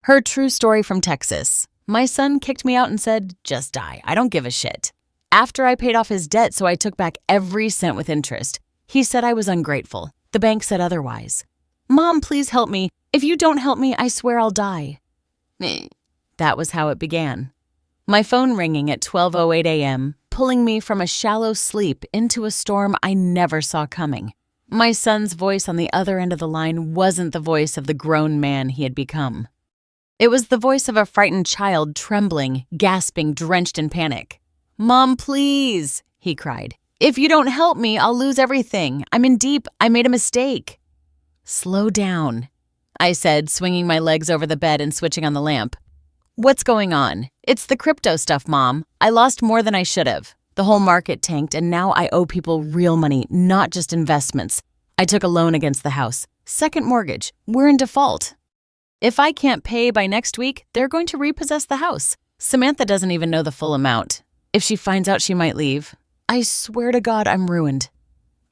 Her true story from Texas. My son kicked me out and said, "Just die. I don't give a shit." After I paid off his debt, so I took back every cent with interest. He said I was ungrateful. The bank said otherwise. "Mom, please help me. If you don't help me, I swear I'll die." That was how it began. My phone ringing at 12:08 a.m., pulling me from a shallow sleep into a storm I never saw coming. My son's voice on the other end of the line wasn't the voice of the grown man he had become. It was the voice of a frightened child, trembling, gasping, drenched in panic. "Mom, please," he cried. "If you don't help me, I'll lose everything. I'm in deep. I made a mistake." "Slow down," I said, swinging my legs over the bed and switching on the lamp. "What's going on?" "It's the crypto stuff, Mom. I lost more than I should have. The whole market tanked, and now I owe people real money, not just investments. I took a loan against the house. Second mortgage. We're in default. If I can't pay by next week, they're going to repossess the house. Samantha doesn't even know the full amount. If she finds out, she might leave. I swear to God, I'm ruined."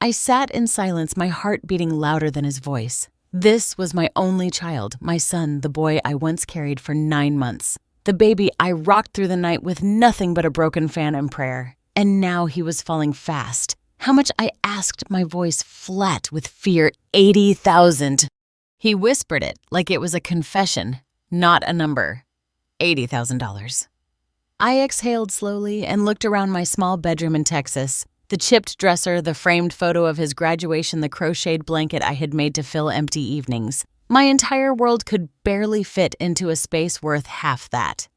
I sat in silence, my heart beating louder than his voice. This was my only child, my son, the boy I once carried for 9 months. The baby I rocked through the night with nothing but a broken fan and prayer. And now he was falling fast. How much I asked, my voice flat with fear. 80,000. He whispered it like it was a confession, not a number. $80,000. I exhaled slowly and looked around my small bedroom in Texas. The chipped dresser, the framed photo of his graduation, the crocheted blanket I had made to fill empty evenings. My entire world could barely fit into a space worth half that.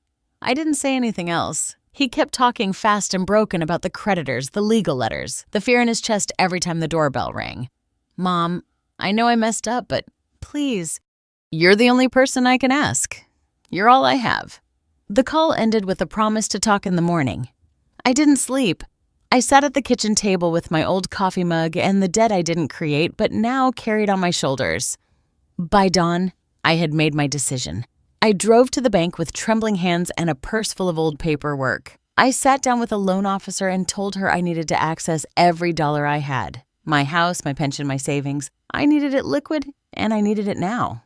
I didn't say anything else. He kept talking fast and broken about the creditors, the legal letters, the fear in his chest every time the doorbell rang. "Mom, I know I messed up, but please, you're the only person I can ask. You're all I have." The call ended with a promise to talk in the morning. I didn't sleep. I sat at the kitchen table with my old coffee mug and the debt I didn't create but now carried on my shoulders. By dawn, I had made my decision. I drove to the bank with trembling hands and a purse full of old paperwork. I sat down with a loan officer and told her I needed to access every dollar I had. My house, my pension, my savings. I needed it liquid, and I needed it now.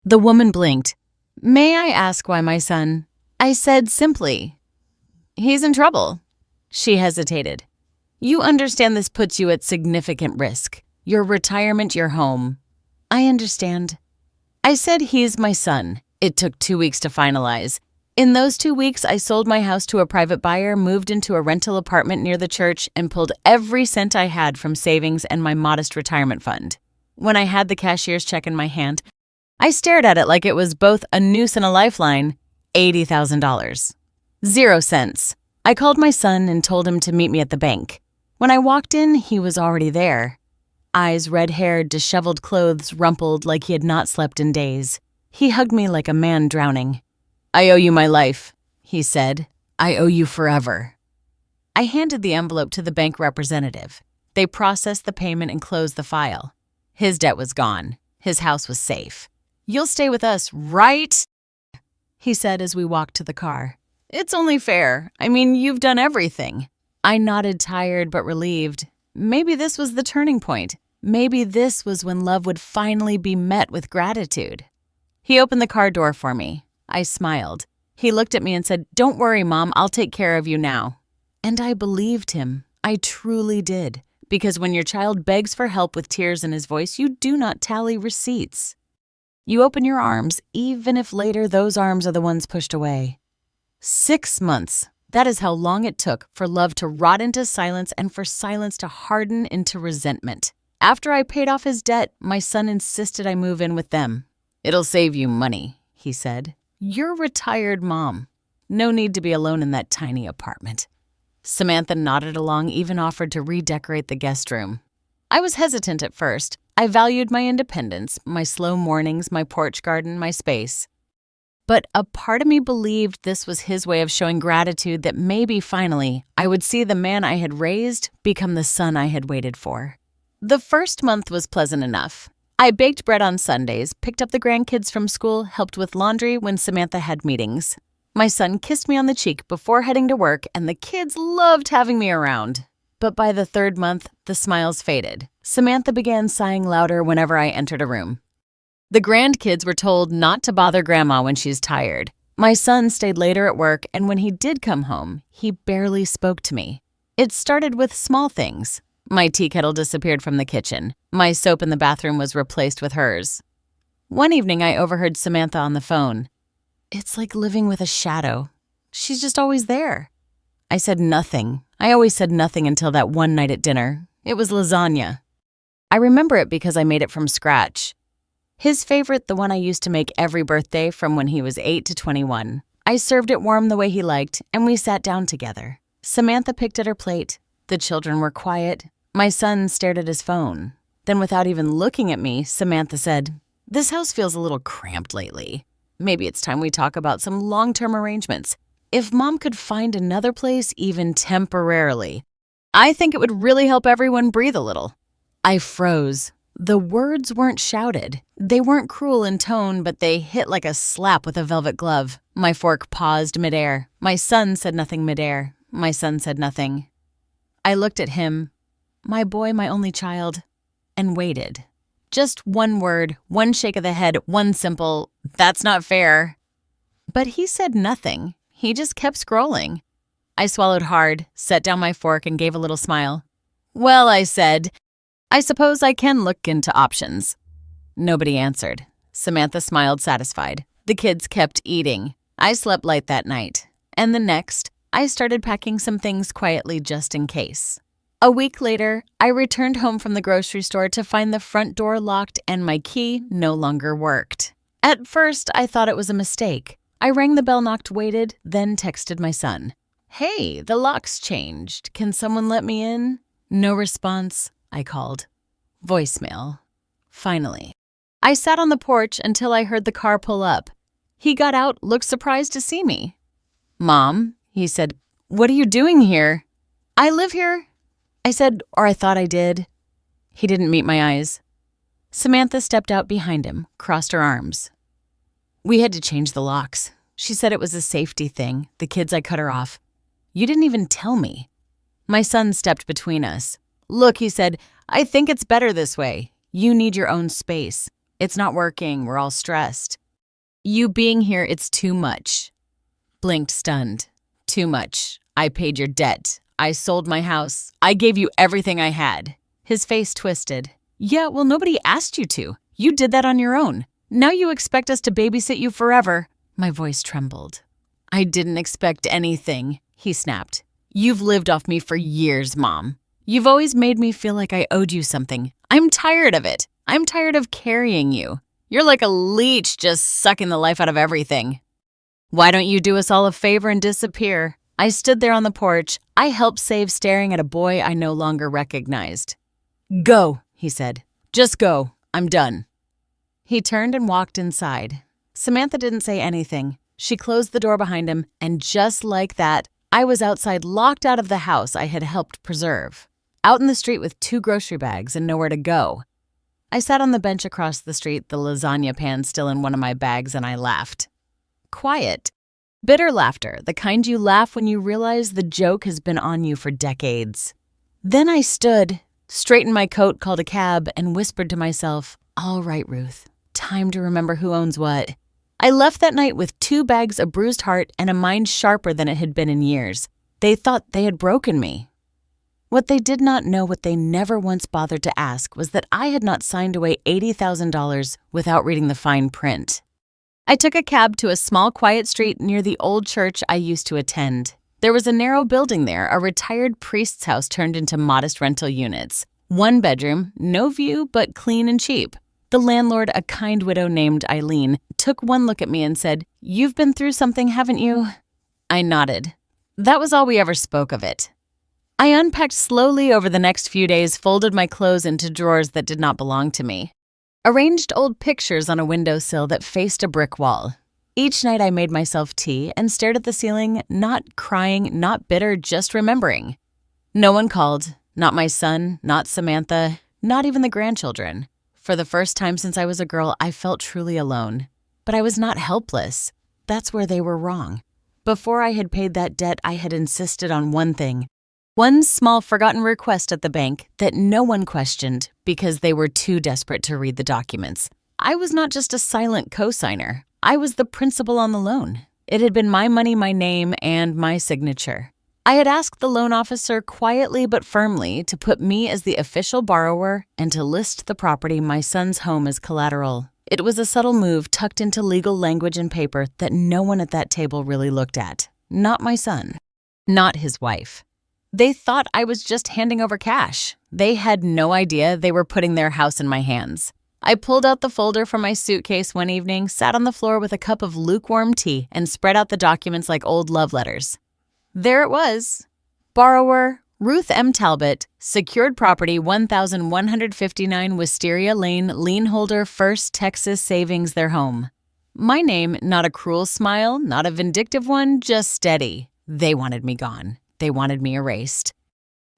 The woman blinked. "May I ask why my son?" I said simply, "He's in trouble." She hesitated. "You understand this puts you at significant risk. Your retirement, your home." "I understand." I said, "He's my son." It took 2 weeks to finalize. In those 2 weeks, I sold my house to a private buyer, moved into a rental apartment near the church, and pulled every cent I had from savings and my modest retirement fund. When I had the cashier's check in my hand, I stared at it like it was both a noose and a lifeline. $80,000. 0 cents. I called my son and told him to meet me at the bank. When I walked in, he was already there. Eyes red-haired, disheveled clothes rumpled like he had not slept in days. He hugged me like a man drowning. "I owe you my life," he said. "I owe you forever." I handed the envelope to the bank representative. They processed the payment and closed the file. His debt was gone. His house was safe. "You'll stay with us, right?" he said as we walked to the car. "It's only fair. I mean, you've done everything." I nodded, tired but relieved. Maybe this was the turning point. Maybe this was when love would finally be met with gratitude. He opened the car door for me. I smiled. He looked at me and said, "Don't worry, Mom, I'll take care of you now." And I believed him. I truly did. Because when your child begs for help with tears in his voice, you do not tally receipts. You open your arms, even if later those arms are the ones pushed away. 6 months. That is how long it took for love to rot into silence and for silence to harden into resentment. After I paid off his debt, my son insisted I move in with them. "It'll save you money," he said. "You're a retired mom. No need to be alone in that tiny apartment." Samantha nodded along, even offered to redecorate the guest room. I was hesitant at first. I valued my independence, my slow mornings, my porch garden, my space. But a part of me believed this was his way of showing gratitude that maybe finally I would see the man I had raised become the son I had waited for. The first month was pleasant enough. I baked bread on Sundays, picked up the grandkids from school, helped with laundry when Samantha had meetings. My son kissed me on the cheek before heading to work, and the kids loved having me around. But by the 3rd month, the smiles faded. Samantha began sighing louder whenever I entered a room. The grandkids were told not to bother Grandma when she's tired. My son stayed later at work, and when he did come home, he barely spoke to me. It started with small things. My tea kettle disappeared from the kitchen. My soap in the bathroom was replaced with hers. One evening, I overheard Samantha on the phone. "It's like living with a shadow. She's just always there." I said nothing. I always said nothing until that one night at dinner. It was lasagna. I remember it because I made it from scratch. His favorite, the one I used to make every birthday from when he was 8 to 21. I served it warm the way he liked, and we sat down together. Samantha picked at her plate. The children were quiet. My son stared at his phone. Then, without even looking at me, Samantha said, "This house feels a little cramped lately. Maybe it's time we talk about some long-term arrangements. If Mom could find another place, even temporarily, I think it would really help everyone breathe a little." I froze. The words weren't shouted. They weren't cruel in tone, but they hit like a slap with a velvet glove. My fork paused midair. My son said nothing midair. My son said nothing. I looked at him, my boy, my only child, and waited. Just one word, one shake of the head, one simple, "That's not fair." But he said nothing. He just kept scrolling. I swallowed hard, set down my fork, and gave a little smile. "Well," I said, "I suppose I can look into options." Nobody answered. Samantha smiled satisfied. The kids kept eating. I slept light that night. And the next, I started packing some things quietly just in case. A week later, I returned home from the grocery store to find the front door locked and my key no longer worked. At first, I thought it was a mistake. I rang the bell, knocked, waited, then texted my son. "Hey, the lock's changed. Can someone let me in?" No response. I called. Voicemail. Finally. I sat on the porch until I heard the car pull up. He got out, looked surprised to see me. "Mom," he said, "what are you doing here?" "I live here," I said, or I thought I did. He didn't meet my eyes. Samantha stepped out behind him, crossed her arms. "We had to change the locks. She said it was a safety thing. The kids, I cut her off. You didn't even tell me." My son stepped between us. "Look," he said, "I think it's better this way. You need your own space. It's not working. We're all stressed. You being here, it's too much." Blinked, stunned. "Too much. I paid your debt. I sold my house. I gave you everything I had." His face twisted. "Yeah, well, nobody asked you to. You did that on your own. Now you expect us to babysit you forever." My voice trembled. "I didn't expect anything," he snapped. "You've lived off me for years, Mom. You've always made me feel like I owed you something. I'm tired of it. I'm tired of carrying you. You're like a leech just sucking the life out of everything. Why don't you do us all a favor and disappear?" I stood there on the porch. I helped save staring at a boy I no longer recognized. "Go," he said. "Just go. I'm done." He turned and walked inside. Samantha didn't say anything. She closed the door behind him, and just like that, I was outside, locked out of the house I had helped preserve. Out in the street with 2 grocery bags and nowhere to go. I sat on the bench across the street, the lasagna pan still in one of my bags, and I laughed. Quiet. Bitter laughter, the kind you laugh when you realize the joke has been on you for decades. Then I stood, straightened my coat, called a cab, and whispered to myself, "All right, Ruth, time to remember who owns what." I left that night with 2 bags, a bruised heart, and a mind sharper than it had been in years. They thought they had broken me. What they did not know, what they never once bothered to ask, was that I had not signed away $80,000 without reading the fine print. I took a cab to a small, quiet street near the old church I used to attend. There was a narrow building there, a retired priest's house turned into modest rental units. 1 bedroom, no view, but clean and cheap. The landlord, a kind widow named Eileen, took one look at me and said, "You've been through something, haven't you?" I nodded. That was all we ever spoke of it. I unpacked slowly over the next few days, folded my clothes into drawers that did not belong to me. Arranged old pictures on a windowsill that faced a brick wall. Each night I made myself tea and stared at the ceiling, not crying, not bitter, just remembering. No one called, not my son, not Samantha, not even the grandchildren. For the first time since I was a girl, I felt truly alone. But I was not helpless. That's where they were wrong. Before I had paid that debt, I had insisted on one thing. One small forgotten request at the bank that no one questioned because they were too desperate to read the documents. I was not just a silent cosigner. I was the principal on the loan. It had been my money, my name, and my signature. I had asked the loan officer quietly but firmly to put me as the official borrower and to list the property, my son's home, as collateral. It was a subtle move tucked into legal language and paper that no one at that table really looked at. Not my son. Not his wife. They thought I was just handing over cash. They had no idea they were putting their house in my hands. I pulled out the folder from my suitcase one evening, sat on the floor with a cup of lukewarm tea, and spread out the documents like old love letters. There it was. Borrower, Ruth M. Talbot, secured property 1159 Wisteria Lane, lien holder, First Texas Savings, their home. My name, not a cruel smile, not a vindictive one, just steady. They wanted me gone. They wanted me erased.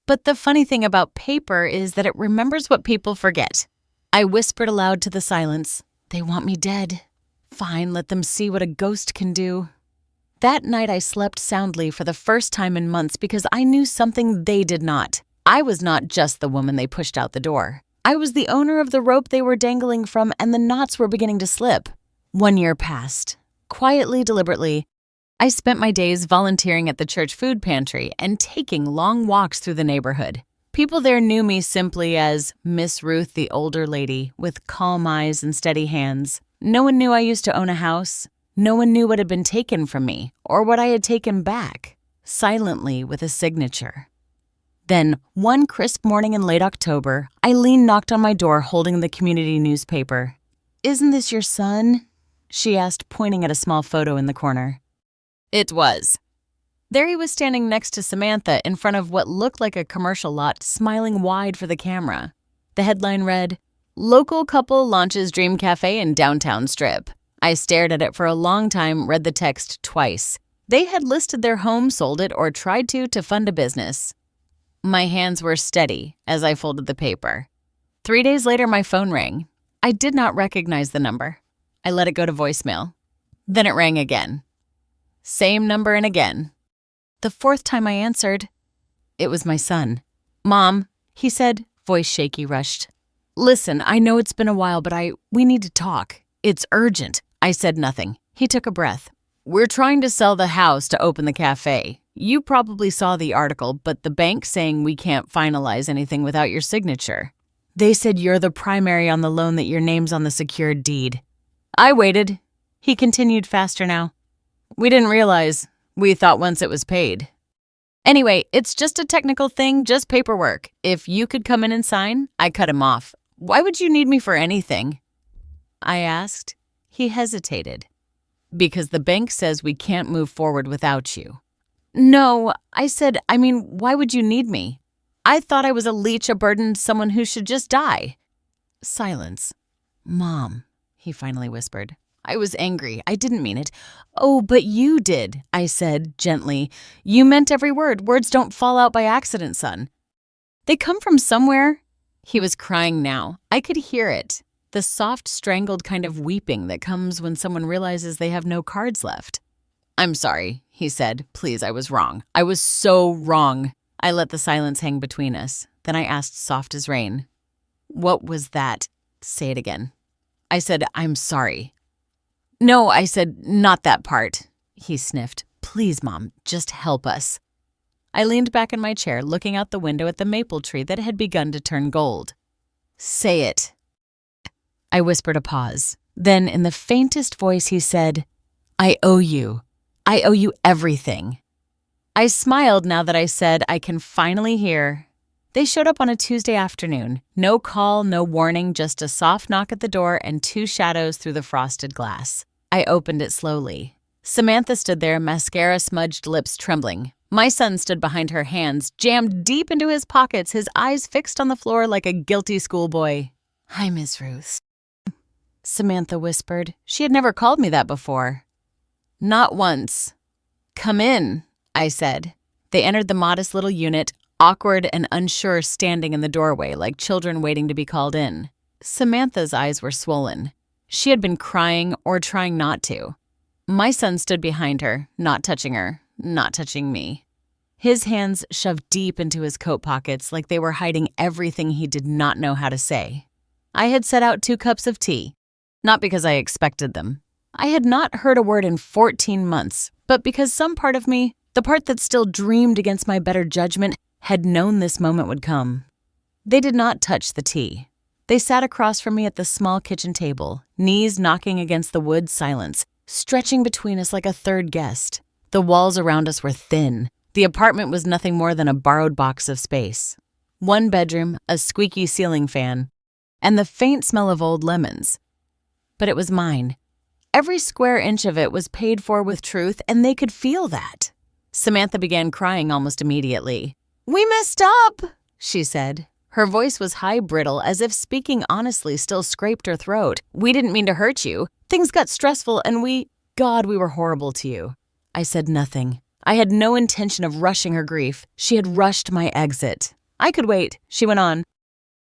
But the funny thing about paper is that it remembers what people forget. I whispered aloud to the silence, "They want me dead. Fine, let them see what a ghost can do." That night I slept soundly for the first time in months because I knew something they did not. I was not just the woman they pushed out the door. I was the owner of the rope they were dangling from, and the knots were beginning to slip. 1 year passed. Quietly, deliberately, I spent my days volunteering at the church food pantry and taking long walks through the neighborhood. People there knew me simply as Miss Ruth, the older lady, with calm eyes and steady hands. No one knew I used to own a house. No one knew what had been taken from me or what I had taken back, silently with a signature. Then, one crisp morning in late October, Eileen knocked on my door holding the community newspaper. "Isn't this your son?" she asked, pointing at a small photo in the corner. It was. There he was standing next to Samantha in front of what looked like a commercial lot, smiling wide for the camera. The headline read, "Local couple launches dream cafe in downtown Strip." I stared at it for a long time, read the text twice. They had listed their home, sold it, or tried to fund a business. My hands were steady as I folded the paper. 3 days later, my phone rang. I did not recognize the number. I let it go to voicemail. Then it rang again. Same number and again. The fourth time I answered, it was my son. "Mom," he said, voice shaky, rushed. "Listen, I know it's been a while, but we need to talk. It's urgent." I said nothing. He took a breath. "We're trying to sell the house to open the cafe. You probably saw the article, but the bank's saying we can't finalize anything without your signature. They said you're the primary on the loan, that your name's on the secured deed." I waited. He continued faster now. "We didn't realize. We thought once it was paid. Anyway, it's just a technical thing, just paperwork. If you could come in and sign," I cut him off. "Why would you need me for anything?" I asked. He hesitated. "Because the bank says we can't move forward without you." "No," I said, why would you need me? I thought I was a leech, a burden, someone who should just die." Silence. "Mom," he finally whispered. I was angry. I didn't mean it. "Oh, but you did," I said gently. "You meant every word. Words don't fall out by accident, son. They come from somewhere." He was crying now. I could hear it. The soft, strangled kind of weeping that comes when someone realizes they have no cards left. "I'm sorry," he said. "Please, I was wrong. I was so wrong." I let the silence hang between us. Then I asked, soft as rain, "What was that? Say it again." I said, "I'm sorry." "No," I said, "not that part." He sniffed. "Please, Mom, just help us." I leaned back in my chair, looking out the window at the maple tree that had begun to turn gold. "Say it." I whispered a pause. Then, in the faintest voice, he said, "I owe you. I owe you everything." I smiled now that I said I can finally hear. They showed up on a Tuesday afternoon. No call, no warning, just a soft knock at the door and 2 shadows through the frosted glass. I opened it slowly. Samantha stood there, mascara-smudged lips trembling. My son stood behind her, hands jammed deep into his pockets, his eyes fixed on the floor like a guilty schoolboy. "Hi, Miss Ruth," Samantha whispered. She had never called me that before. "Not once." "Come in," I said. They entered the modest little unit, awkward and unsure, standing in the doorway like children waiting to be called in. Samantha's eyes were swollen. She had been crying or trying not to. My son stood behind her, not touching her, not touching me. His hands shoved deep into his coat pockets like they were hiding everything he did not know how to say. I had set out 2 cups of tea. Not because I expected them. I had not heard a word in 14 months, but because some part of me, the part that still dreamed against my better judgment, had known this moment would come. They did not touch the tea. They sat across from me at the small kitchen table, knees knocking against the wood silence, stretching between us like a third guest. The walls around us were thin. The apartment was nothing more than a borrowed box of space. One bedroom, a squeaky ceiling fan, and the faint smell of old lemons. But it was mine. Every square inch of it was paid for with truth, and they could feel that. Samantha began crying almost immediately. "We messed up," she said. Her voice was high brittle, as if speaking honestly still scraped her throat. "We didn't mean to hurt you. Things got stressful and we were horrible to you." I said nothing. I had no intention of rushing her grief. She had rushed my exit. I could wait, she went on,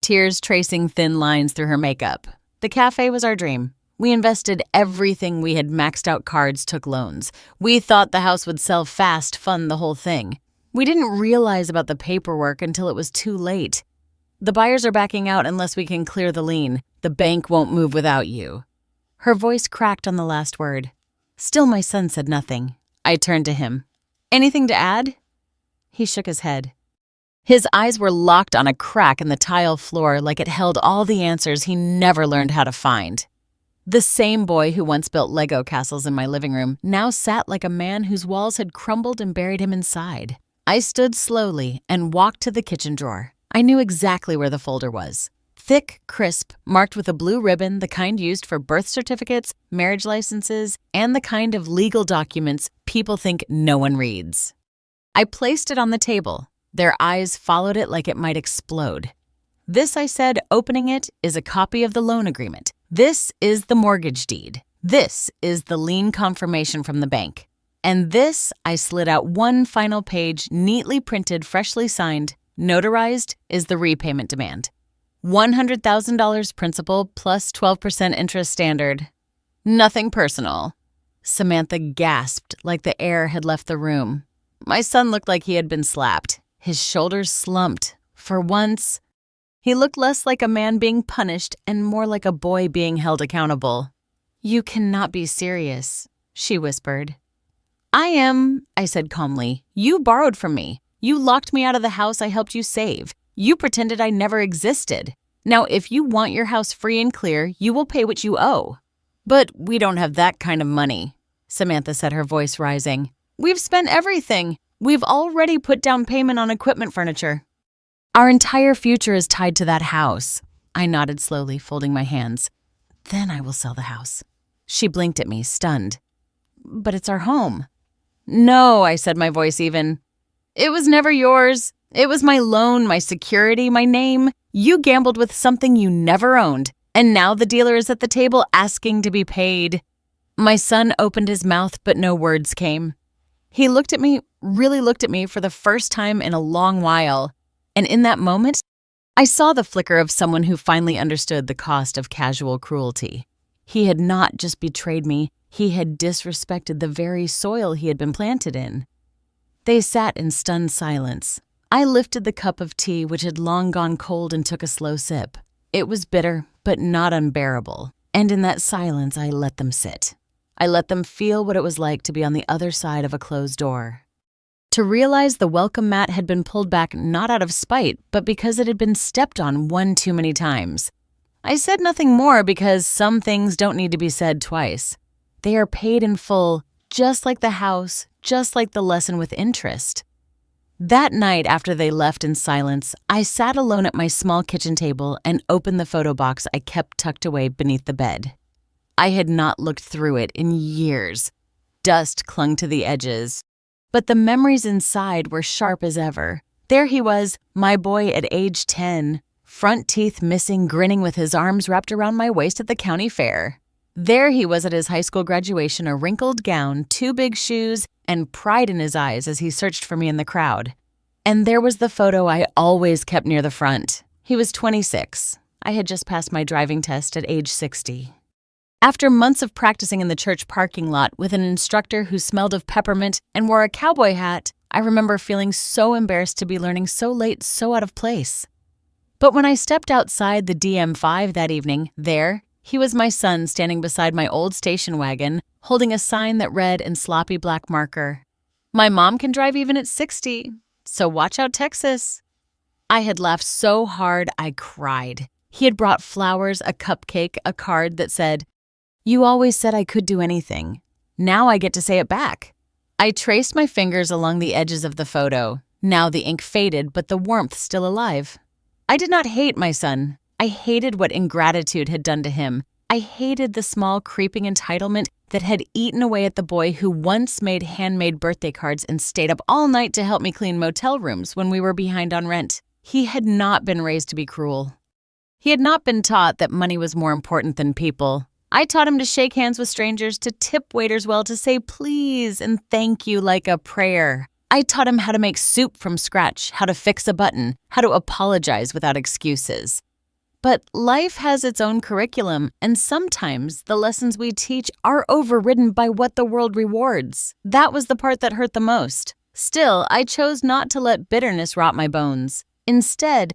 tears tracing thin lines through her makeup. The cafe was our dream. We invested everything we had, maxed out cards, took loans. We thought the house would sell fast, fund the whole thing. We didn't realize about the paperwork until it was too late. "The buyers are backing out unless we can clear the lien. The bank won't move without you." Her voice cracked on the last word. Still, my son said nothing. I turned to him. "Anything to add?" He shook his head. His eyes were locked on a crack in the tile floor like it held all the answers he never learned how to find. The same boy who once built Lego castles in my living room now sat like a man whose walls had crumbled and buried him inside. I stood slowly and walked to the kitchen drawer. I knew exactly where the folder was. Thick, crisp, marked with a blue ribbon, the kind used for birth certificates, marriage licenses, and the kind of legal documents people think no one reads. I placed it on the table. Their eyes followed it like it might explode. "This," I said, opening it, "is a copy of the loan agreement. This is the mortgage deed. This is the lien confirmation from the bank. And this," I slid out one final page, neatly printed, freshly signed, notarized, "is the repayment demand. $100,000 principal plus 12% interest standard. Nothing personal." Samantha gasped like the air had left the room. My son looked like he had been slapped. His shoulders slumped. For once, he looked less like a man being punished and more like a boy being held accountable. "You cannot be serious," she whispered. "I am," I said calmly. "You borrowed from me. You locked me out of the house I helped you save. You pretended I never existed. Now, if you want your house free and clear, you will pay what you owe." "But we don't have that kind of money," Samantha said, her voice rising. "We've spent everything. We've already put down payment on equipment furniture. Our entire future is tied to that house." I nodded slowly, folding my hands. "Then I will sell the house." She blinked at me, stunned. "But it's our home." "No," I said, my voice even. "It was never yours. It was my loan, my security, my name. You gambled with something you never owned, and now the dealer is at the table asking to be paid." My son opened his mouth, but no words came. He looked at me, really looked at me for the first time in a long while. And in that moment, I saw the flicker of someone who finally understood the cost of casual cruelty. He had not just betrayed me, he had disrespected the very soil he had been planted in. They sat in stunned silence. I lifted the cup of tea, which had long gone cold, and took a slow sip. It was bitter, but not unbearable. And in that silence, I let them sit. I let them feel what it was like to be on the other side of a closed door. To realize the welcome mat had been pulled back not out of spite, but because it had been stepped on one too many times. I said nothing more because some things don't need to be said twice. They are paid in full, just like the house, just like the lesson with interest. That night, after they left in silence, I sat alone at my small kitchen table and opened the photo box I kept tucked away beneath the bed. I had not looked through it in years. Dust clung to the edges, but the memories inside were sharp as ever. There he was, my boy at age 10, front teeth missing, grinning with his arms wrapped around my waist at the county fair. There he was at his high school graduation, a wrinkled gown, 2 big shoes, and pride in his eyes as he searched for me in the crowd. And there was the photo I always kept near the front. He was 26. I had just passed my driving test at age 60. After months of practicing in the church parking lot with an instructor who smelled of peppermint and wore a cowboy hat, I remember feeling so embarrassed to be learning so late, so out of place. But when I stepped outside the DM5 that evening, there, He was my son standing beside my old station wagon, holding a sign that read in sloppy black marker, "My mom can drive even at 60, so watch out, Texas." I had laughed so hard I cried. He had brought flowers, a cupcake, a card that said, "You always said I could do anything. Now I get to say it back." I traced my fingers along the edges of the photo. Now the ink faded, but the warmth still alive. I did not hate my son. I hated what ingratitude had done to him. I hated the small creeping entitlement that had eaten away at the boy who once made handmade birthday cards and stayed up all night to help me clean motel rooms when we were behind on rent. He had not been raised to be cruel. He had not been taught that money was more important than people. I taught him to shake hands with strangers, to tip waiters well, to say please and thank you like a prayer. I taught him how to make soup from scratch, how to fix a button, how to apologize without excuses. But life has its own curriculum, and sometimes the lessons we teach are overridden by what the world rewards. That was the part that hurt the most. Still, I chose not to let bitterness rot my bones. Instead,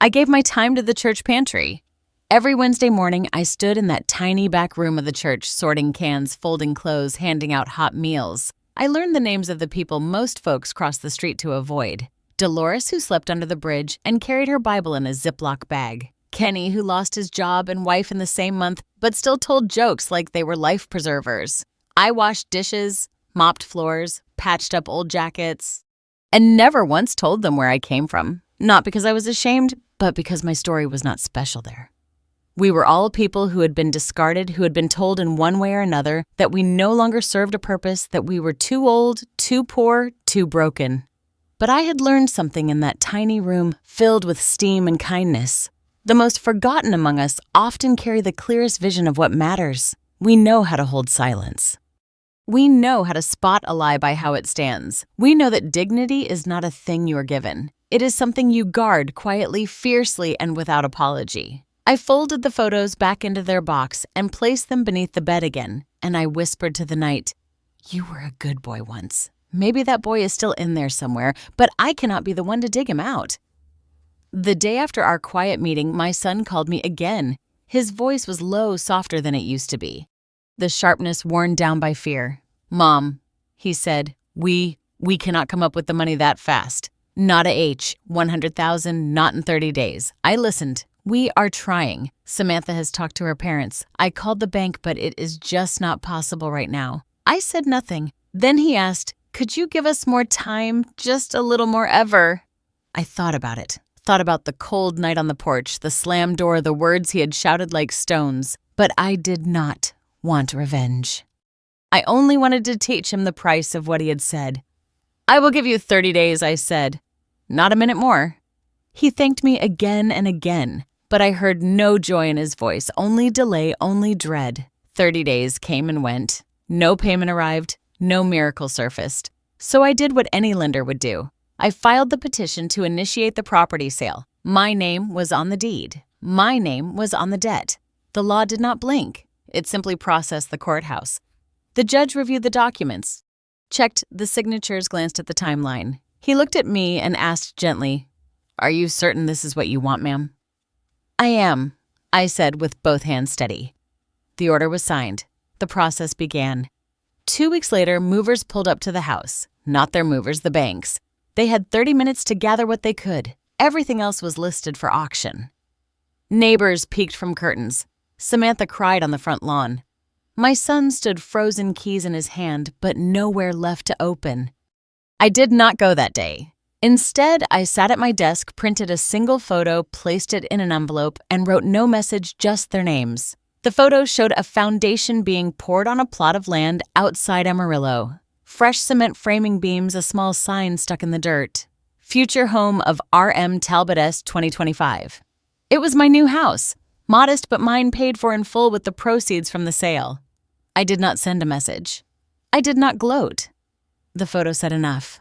I gave my time to the church pantry. Every Wednesday morning, I stood in that tiny back room of the church, sorting cans, folding clothes, handing out hot meals. I learned the names of the people most folks cross the street to avoid. Dolores, who slept under the bridge and carried her Bible in a Ziploc bag. Kenny, who lost his job and wife in the same month, but still told jokes like they were life preservers. I washed dishes, mopped floors, patched up old jackets, and never once told them where I came from. Not because I was ashamed, but because my story was not special there. We were all people who had been discarded, who had been told in one way or another that we no longer served a purpose, that we were too old, too poor, too broken. But I had learned something in that tiny room filled with steam and kindness. The most forgotten among us often carry the clearest vision of what matters. We know how to hold silence. We know how to spot a lie by how it stands. We know that dignity is not a thing you are given. It is something you guard quietly, fiercely, and without apology. I folded the photos back into their box and placed them beneath the bed again, and I whispered to the night, "You were a good boy once. Maybe that boy is still in there somewhere, but I cannot be the one to dig him out." The day after our quiet meeting, my son called me again. His voice was low, softer than it used to be, the sharpness worn down by fear. "Mom," he said, we cannot come up with the money that fast. Not a H, 100,000, not in 30 days. I listened. We are trying. Samantha has talked to her parents. I called the bank, but it is just not possible right now. I said nothing. Then he asked, "Could you give us more time? Just a little more ever?" I thought about it. Thought about the cold night on the porch, the slammed door, the words he had shouted like stones. But I did not want revenge. I only wanted to teach him the price of what he had said. "I will give you 30 days, I said. Not a minute more. He thanked me again and again, but I heard no joy in his voice, only delay, only dread. 30 days came and went. No payment arrived, no miracle surfaced. So I did what any lender would do. I filed the petition to initiate the property sale. My name was on the deed. My name was on the debt. The law did not blink. It simply processed the courthouse. The judge reviewed the documents, checked the signatures, glanced at the timeline. He looked at me and asked gently, "Are you certain this is what you want, ma'am?" "I am," I said with both hands steady. The order was signed. The process began. 2 weeks later, movers pulled up to the house. Not their movers, the bank's. They had 30 minutes to gather what they could. Everything else was listed for auction. Neighbors peeked from curtains. Samantha cried on the front lawn. My son stood frozen keys in his hand, but nowhere left to open. I did not go that day. Instead, I sat at my desk, printed a single photo, placed it in an envelope, and wrote no message, just their names. The photo showed a foundation being poured on a plot of land outside Amarillo. Fresh cement framing beams, a small sign stuck in the dirt. Future home of R.M. Talbot S. 2025. It was my new house, modest but mine, paid for in full with the proceeds from the sale. I did not send a message. I did not gloat. The photo said enough.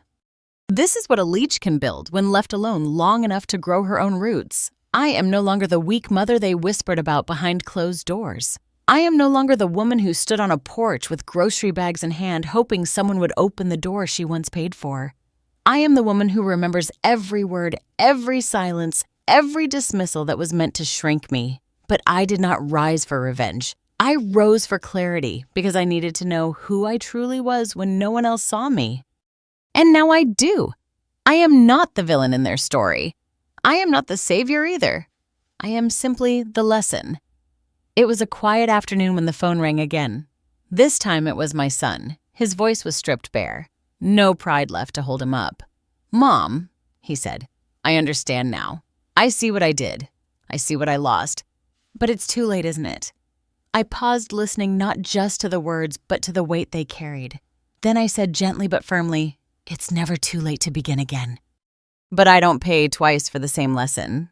This is what a leech can build when left alone long enough to grow her own roots. I am no longer the weak mother they whispered about behind closed doors. I am no longer the woman who stood on a porch with grocery bags in hand, hoping someone would open the door she once paid for. I am the woman who remembers every word, every silence, every dismissal that was meant to shrink me. but I did not rise for revenge. I rose for clarity because I needed to know who I truly was when no one else saw me. And now I do. I am not the villain in their story. I am not the savior either. I am simply the lesson. It was a quiet afternoon when the phone rang again. This time it was my son. His voice was stripped bare. No pride left to hold him up. "Mom," he said, "I understand now. I see what I did. I see what I lost. But it's too late, isn't it?" I paused, listening not just to the words, but to the weight they carried. Then I said gently but firmly, "It's never too late to begin again." "But I don't pay twice for the same lesson."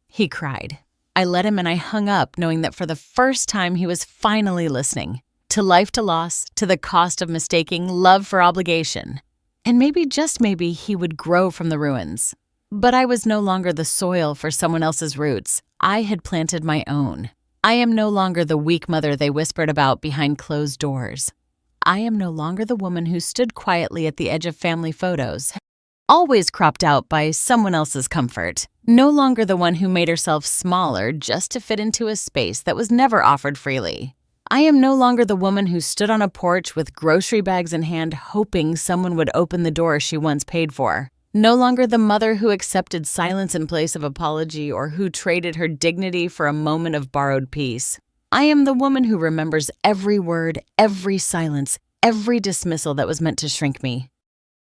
He cried. I let him and I hung up, knowing that for the first time he was finally listening. To life to loss, to the cost of mistaking love for obligation. And maybe, just maybe, he would grow from the ruins. But I was no longer the soil for someone else's roots. I had planted my own. I am no longer the weak mother they whispered about behind closed doors. I am no longer the woman who stood quietly at the edge of family photos, always cropped out by someone else's comfort. No longer the one who made herself smaller just to fit into a space that was never offered freely. I am no longer the woman who stood on a porch with grocery bags in hand hoping someone would open the door she once paid for. No longer the mother who accepted silence in place of apology or who traded her dignity for a moment of borrowed peace. I am the woman who remembers every word, every silence, every dismissal that was meant to shrink me.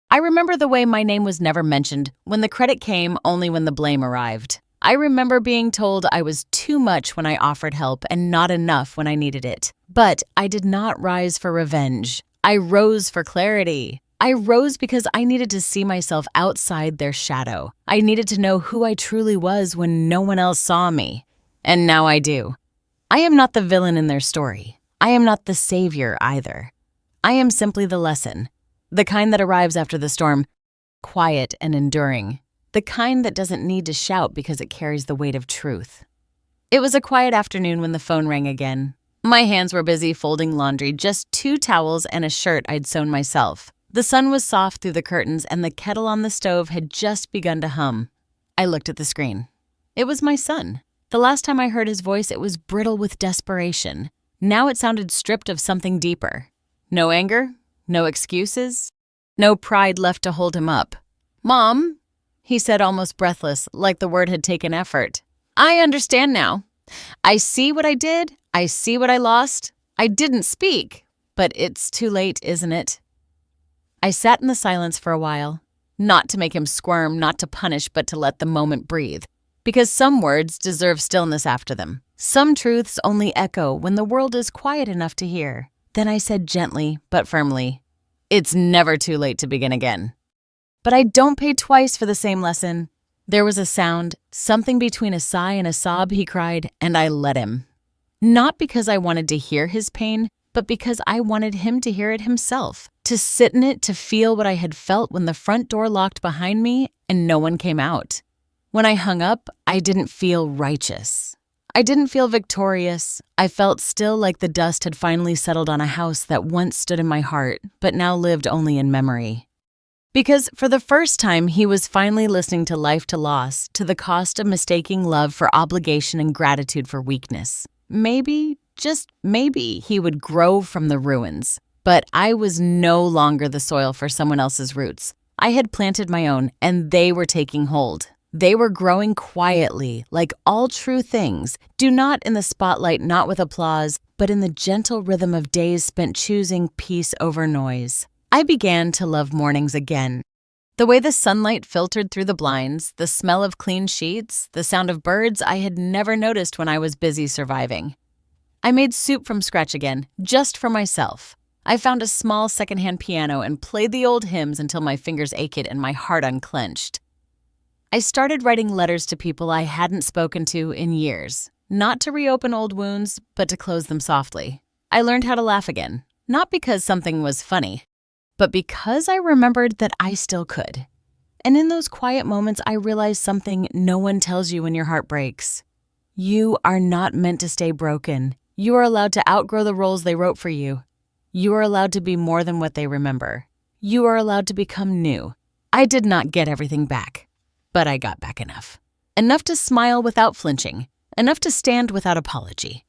I remember the way my name was never mentioned, when the credit came only when the blame arrived. I remember being told I was too much when I offered help and not enough when I needed it. But I did not rise for revenge. I rose for clarity. I rose because I needed to see myself outside their shadow. I needed to know who I truly was when no one else saw me. And now I do. I am not the villain in their story. I am not the savior either. I am simply the lesson. The kind that arrives after the storm, quiet and enduring. The kind that doesn't need to shout because it carries the weight of truth. It was a quiet afternoon when the phone rang again. My hands were busy folding laundry, just 2 towels and a shirt I'd sewn myself. The sun was soft through the curtains and the kettle on the stove had just begun to hum. I looked at the screen. It was my son. The last time I heard his voice, it was brittle with desperation. Now it sounded stripped of something deeper. No anger, no excuses, no pride left to hold him up. "Mom," he said, almost breathless, like the word had taken effort. "I understand now. I see what I did. I see what I lost. I didn't speak, but it's too late, isn't it?" I sat in the silence for a while, not to make him squirm, not to punish, but to let the moment breathe. Because some words deserve stillness after them. Some truths only echo when the world is quiet enough to hear. Then I said gently, but firmly, "It's never too late to begin again." But I don't pay twice for the same lesson. There was a sound, something between a sigh and a sob, he cried, and I let him. Not because I wanted to hear his pain, but because I wanted him to hear it himself, to sit in it, to feel what I had felt when the front door locked behind me and no one came out. When I hung up, I didn't feel righteous. I didn't feel victorious. I felt still like the dust had finally settled on a house that once stood in my heart, but now lived only in memory. Because for the first time, he was finally listening to life to loss, to the cost of mistaking love for obligation and gratitude for weakness. Maybe, just maybe, he would grow from the ruins. But I was no longer the soil for someone else's roots. I had planted my own, and they were taking hold. They were growing quietly, like all true things, do not in the spotlight, not with applause, but in the gentle rhythm of days spent choosing peace over noise. I began to love mornings again. The way the sunlight filtered through the blinds, the smell of clean sheets, the sound of birds I had never noticed when I was busy surviving. I made soup from scratch again, just for myself. I found a small secondhand piano and played the old hymns until my fingers ached and my heart unclenched. I started writing letters to people I hadn't spoken to in years, not to reopen old wounds, but to close them softly. I learned how to laugh again, not because something was funny, but because I remembered that I still could. And in those quiet moments, I realized something no one tells you when your heart breaks. You are not meant to stay broken. You are allowed to outgrow the roles they wrote for you. You are allowed to be more than what they remember. You are allowed to become new. I did not get everything back, but I got back enough. Enough to smile without flinching. enough to stand without apology.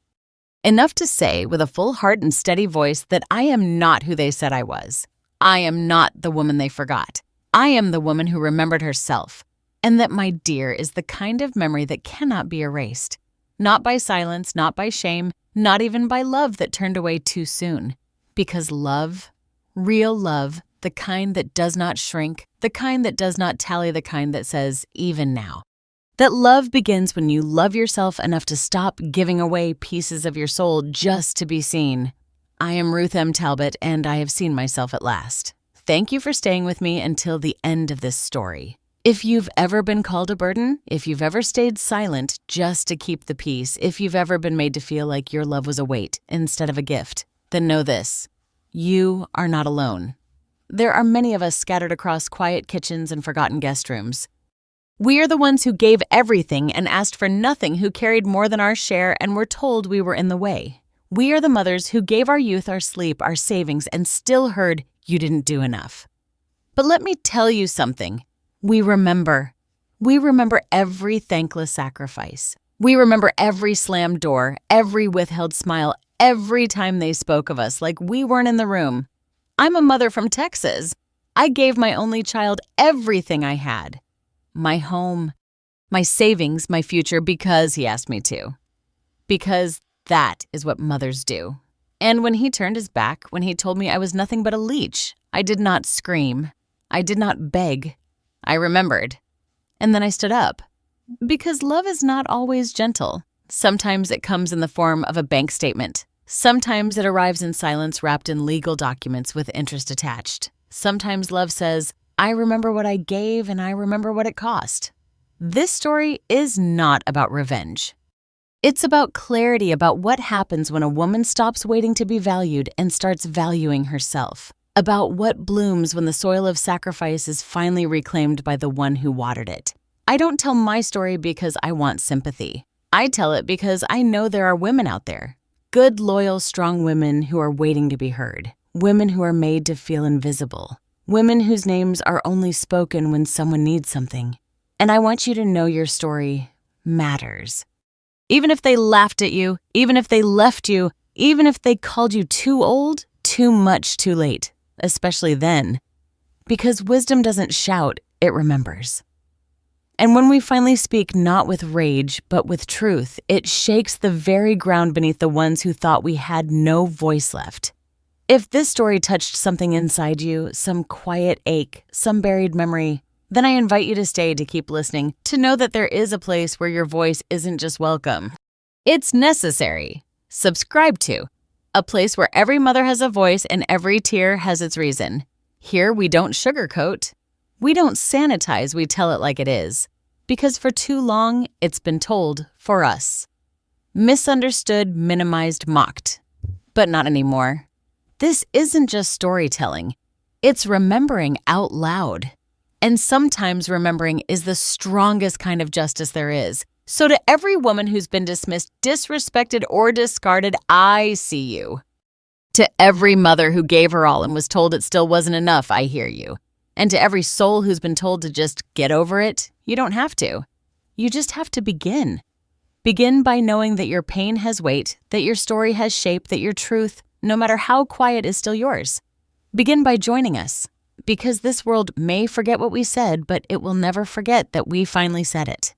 Enough to say with a full heart and steady voice that I am not who they said I was. I am not the woman they forgot. I am the woman who remembered herself. And that my dear is the kind of memory that cannot be erased. Not by silence, not by shame, not even by love that turned away too soon. Because love, real love, the kind that does not shrink, the kind that does not tally, the kind that says, even now. That love begins when you love yourself enough to stop giving away pieces of your soul just to be seen. I am Ruth M. Talbot, and I have seen myself at last. Thank you for staying with me until the end of this story. If you've ever been called a burden, if you've ever stayed silent just to keep the peace, if you've ever been made to feel like your love was a weight instead of a gift, then know this: you are not alone. There are many of us scattered across quiet kitchens and forgotten guest rooms. We are the ones who gave everything and asked for nothing, who carried more than our share and were told we were in the way. We are the mothers who gave our youth, our sleep, our savings, and still heard, you didn't do enough. But let me tell you something. We remember. We remember every thankless sacrifice. We remember every slammed door, every withheld smile, every time they spoke of us like we weren't in the room. I'm a mother from Texas. I gave my only child everything I had. My home, my savings, my future, because he asked me to. Because that is what mothers do. And when he turned his back, when he told me I was nothing but a leech, I did not scream. I did not beg. I remembered. And then I stood up. Because love is not always gentle. Sometimes it comes in the form of a bank statement. Sometimes it arrives in silence wrapped in legal documents with interest attached. Sometimes love says, I remember what I gave and I remember what it cost. This story is not about revenge. It's about clarity about what happens when a woman stops waiting to be valued and starts valuing herself. About what blooms when the soil of sacrifice is finally reclaimed by the one who watered it. I don't tell my story because I want sympathy. I tell it because I know there are women out there. Good, loyal, strong women who are waiting to be heard. Women who are made to feel invisible. Women whose names are only spoken when someone needs something. And I want you to know your story matters. Even if they laughed at you, even if they left you, even if they called you too old, too much too late, especially then. Because wisdom doesn't shout, it remembers. And when we finally speak not with rage, but with truth, it shakes the very ground beneath the ones who thought we had no voice left. If this story touched something inside you, some quiet ache, some buried memory, then I invite you to stay to keep listening, to know that there is a place where your voice isn't just welcome. It's necessary. Subscribe to. A place where every mother has a voice and every tear has its reason. Here we don't sugarcoat. We don't sanitize, we tell it like it is. Because for too long, it's been told for us. Misunderstood, minimized, mocked. But not anymore. This isn't just storytelling. It's remembering out loud. And sometimes remembering is the strongest kind of justice there is. So to every woman who's been dismissed, disrespected, or discarded, I see you. To every mother who gave her all and was told it still wasn't enough, I hear you. And to every soul who's been told to just get over it, you don't have to. You just have to begin. Begin by knowing that your pain has weight, that your story has shape, that your truth, no matter how quiet, is still yours. Begin by joining us. Because this world may forget what we said, but it will never forget that we finally said it.